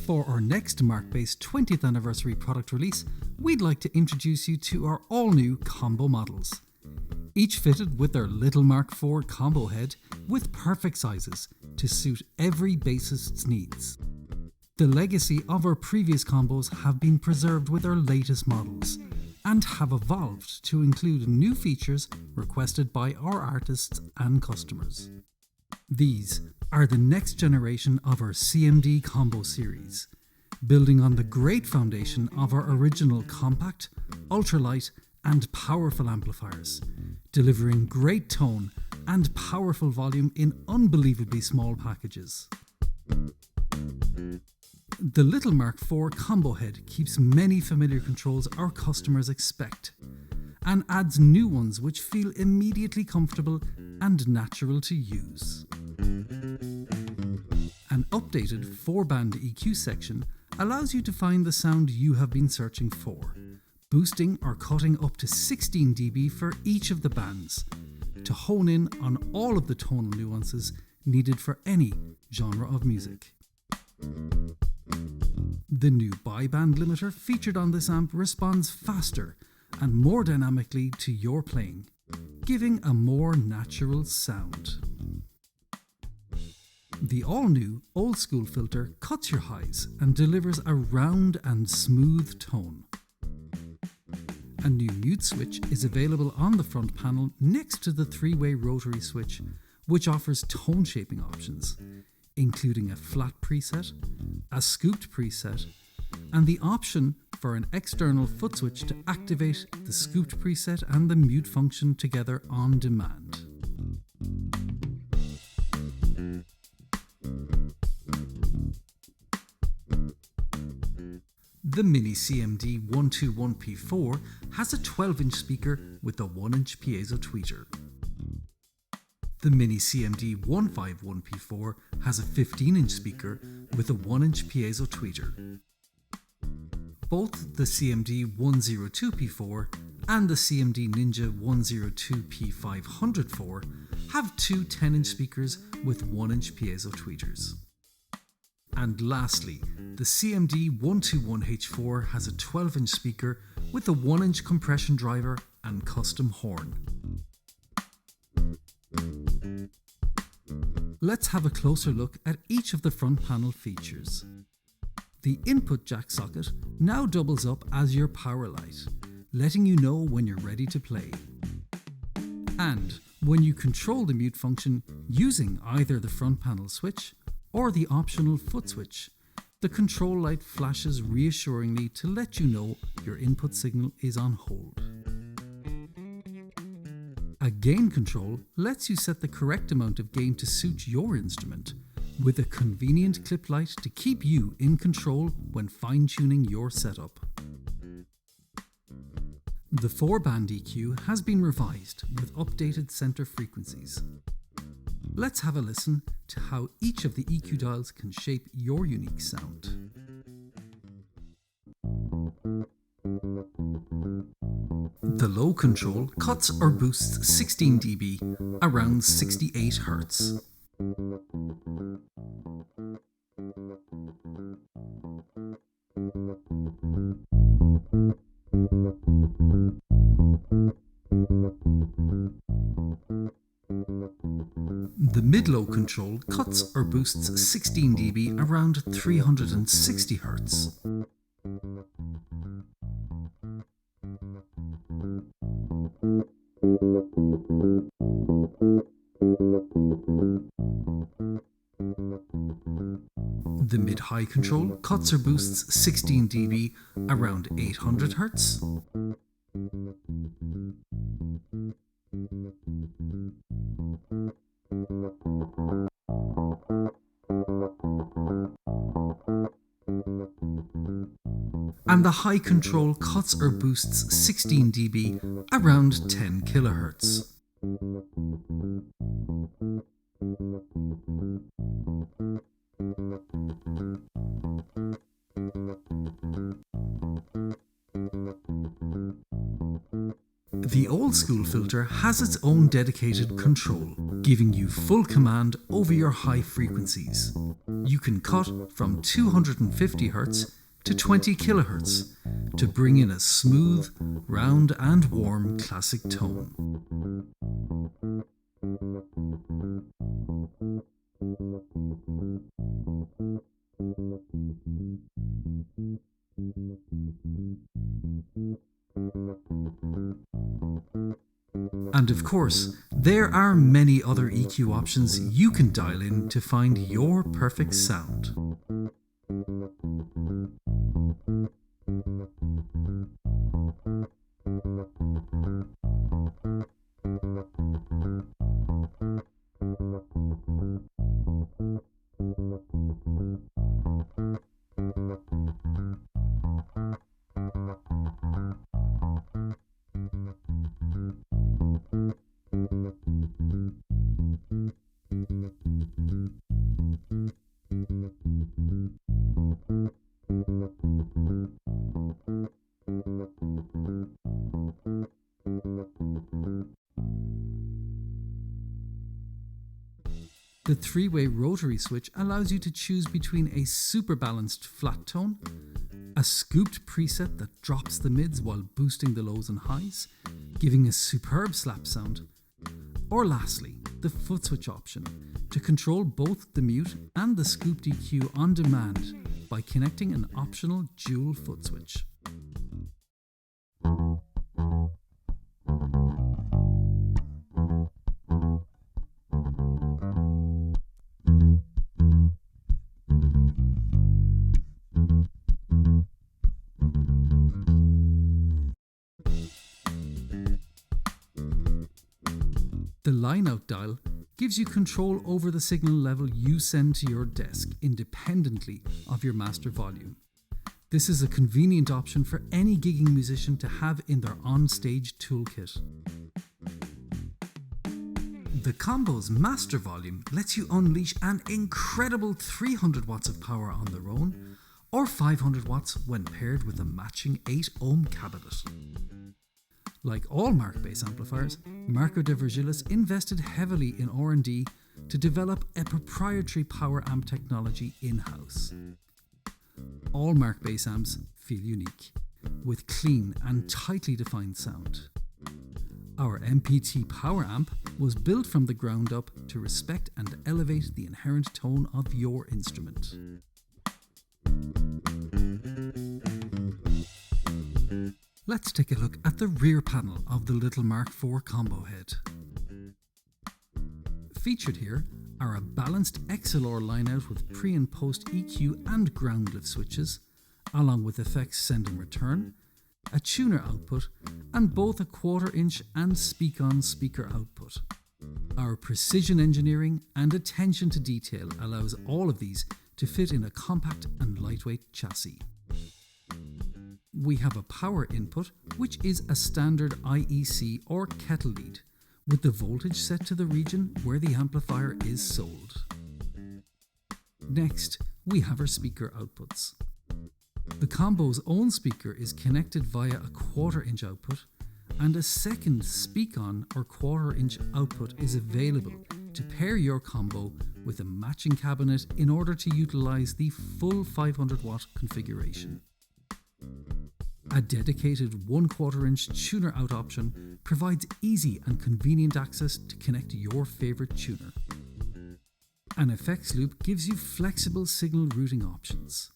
For our next Markbass 20th anniversary product release, we'd like to introduce you to our all-new combo models. Each fitted with their little Mark IV combo head with perfect sizes to suit every bassist's needs. The legacy of our previous combos have been preserved with our latest models and have evolved to include new features requested by our artists and customers. These are the next generation of our CMD combo series, building on the great foundation of our original compact, ultralight and powerful amplifiers, delivering great tone and powerful volume in unbelievably small packages. The Little Mark IV combo head keeps many familiar controls our customers expect and adds new ones which feel immediately comfortable and natural to use. An updated 4-band EQ section allows you to find the sound you have been searching for, boosting or cutting up to 16 dB for each of the bands, to hone in on all of the tonal nuances needed for any genre of music. The new bi-band limiter featured on this amp responds faster and more dynamically to your playing, giving a more natural sound. The all-new old-school filter cuts your highs and delivers a round and smooth tone. A new mute switch is available on the front panel next to the 3-way rotary switch, which offers tone shaping options, including a flat preset, a scooped preset, and the option for an external foot switch to activate the scooped preset and the mute function together on demand. The Mini CMD 121P4 has a 12-inch speaker with a 1-inch piezo tweeter. The Mini CMD 151P4 has a 15-inch speaker with a 1-inch piezo tweeter. Both the CMD 102P4 and the CMD Ninja 102P504 have two 10-inch speakers with 1-inch piezo tweeters. And lastly, the CMD 121H4 has a 12-inch speaker with a 1-inch compression driver and custom horn. Let's have a closer look at each of the front panel features. The input jack socket now doubles up as your power light, letting you know when you're ready to play. And when you control the mute function using either the front panel switch or the optional foot switch, the control light flashes reassuringly to let you know your input signal is on hold. A gain control lets you set the correct amount of gain to suit your instrument, with a convenient clip light to keep you in control when fine-tuning your setup. The 4-band EQ has been revised with updated center frequencies. Let's have a listen to how each of the EQ dials can shape your unique sound. The low control cuts or boosts 16 dB around 68 Hz. The mid-low control cuts or boosts 16 dB around 360 Hz. The mid-high control cuts or boosts 16 dB around 800 Hz. And the high control cuts or boosts 16 dB around 10 kHz. The old school filter has its own dedicated control, giving you full command over your high frequencies. You can cut from 250 Hz to 20 kHz to bring in a smooth, round and warm classic tone. And of course, there are many other EQ options you can dial in to find your perfect sound. The three-way rotary switch allows you to choose between a super balanced flat tone, a scooped preset that drops the mids while boosting the lows and highs, giving a superb slap sound, or lastly, the foot switch option to control both the mute and the scooped EQ on demand by connecting an optional dual foot switch. The line-out dial gives you control over the signal level you send to your desk independently of your master volume. This is a convenient option for any gigging musician to have in their on-stage toolkit. The Combo's master volume lets you unleash an incredible 300 watts of power on their own, or 500 watts when paired with a matching 8 ohm cabinet. Like all Markbass amplifiers, Marco de Virgilis invested heavily in R&D to develop a proprietary power amp technology in-house. All Markbass amps feel unique, with clean and tightly defined sound. Our MPT power amp was built from the ground up to respect and elevate the inherent tone of your instrument. Let's take a look at the rear panel of the little Mark IV combo head. Featured here are a balanced XLR lineout with pre and post EQ and ground lift switches, along with effects send and return, a tuner output, and both a 1/4 inch and speak-on speaker output. Our precision engineering and attention to detail allows all of these to fit in a compact and lightweight chassis. We have a power input, which is a standard IEC or kettle lead, with the voltage set to the region where the amplifier is sold. Next, we have our speaker outputs. The Combo's own speaker is connected via a 1/4 inch output, and a second speak-on or 1/4 inch output is available to pair your Combo with a matching cabinet in order to utilize the full 500 watt configuration. A dedicated 1/4 inch tuner out option provides easy and convenient access to connect your favorite tuner. An effects loop gives you flexible signal routing options.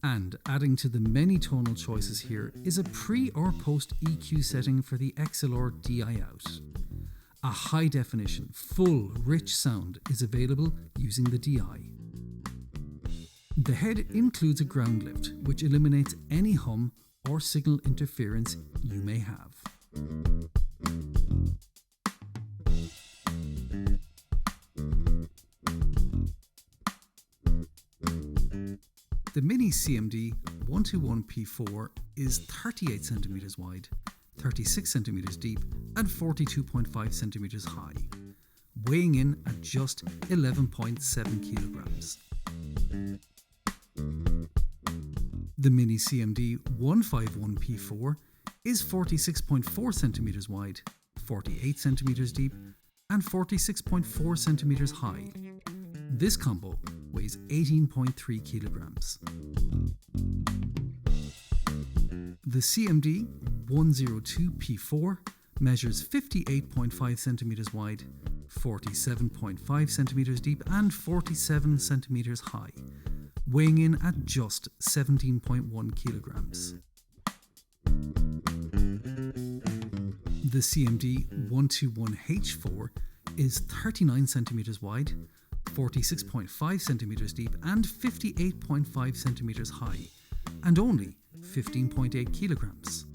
And adding to the many tonal choices here is a pre or post EQ setting for the XLR DI out. A high definition, full, rich sound is available using the DI. The head includes a ground lift, which eliminates any hum or signal interference you may have. The Mini CMD 121P4 is 38 cm wide, 36 cm deep and 42.5 cm high, weighing in at just 11.7 kilograms. The Mini CMD 151P4 is 46.4 centimeters wide, 48 centimeters deep, and 46.4 centimeters high. This combo weighs 18.3 kilograms. The CMD 102P4 measures 58.5 centimeters wide, 47.5 centimeters deep, and 47 centimeters high, weighing in at just 17.1 kilograms. The CMD 121H4 is 39 centimeters wide, 46.5 centimeters deep, and 58.5 centimeters high, and only 15.8 kilograms.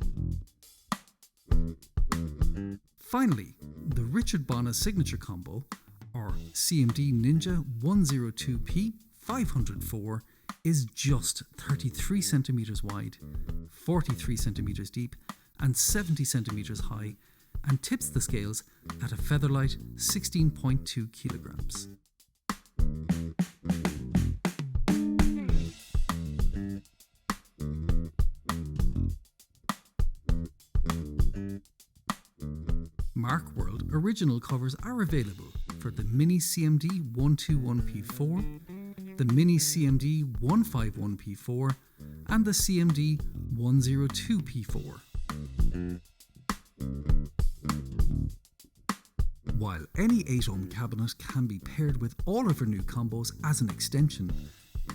Finally, the Richard Bona signature combo, or CMD Ninja 102P 504, is just 33 centimeters wide, 43 centimeters deep, and 70 centimeters high, and tips the scales at a featherlight 16.2 kilograms. Markworld original covers are available for the Mini CMD 121P4, the Mini CMD 151P4, and the CMD 102P4. While any 8-ohm cabinet can be paired with all of our new combos as an extension,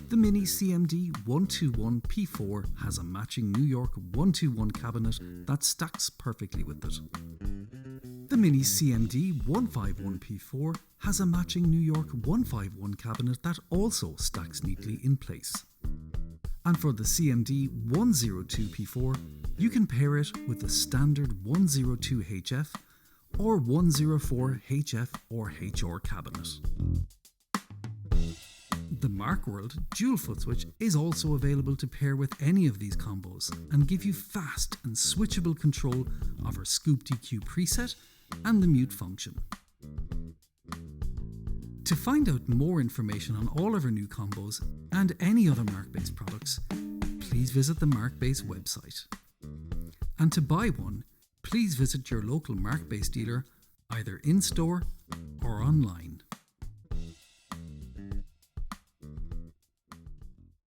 the Mini CMD 121P4 has a matching New York 121 cabinet that stacks perfectly with it. The Mini CMD 151P4 has a matching New York 151 cabinet that also stacks neatly in place. And for the CMD 102P4, you can pair it with the standard 102HF or 104HF or HR cabinet. The Markworld dual foot switch is also available to pair with any of these combos and give you fast and switchable control of our Scoop DQ preset and the mute function. To find out more information on all of our new combos and any other Markbass products, please visit the Markbass website. And to buy one, please visit your local Markbass dealer either in-store or online.